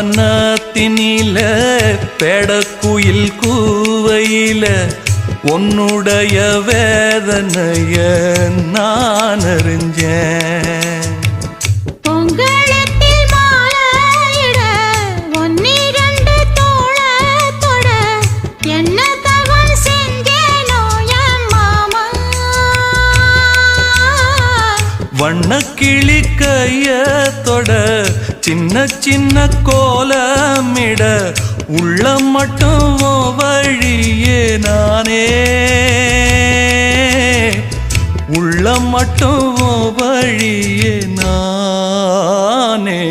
புன்னவனத்தினில பெடக்குயில் கூவையில உன்னுடைய வேதனைய நான் அறிஞ்சேன். வண்ணக்கிளி கையத்தொட சின்ன சின்ன கோலமிட உள்ள மட்டும் வழியே நானே உள்ள மட்டும் வழியே நானே.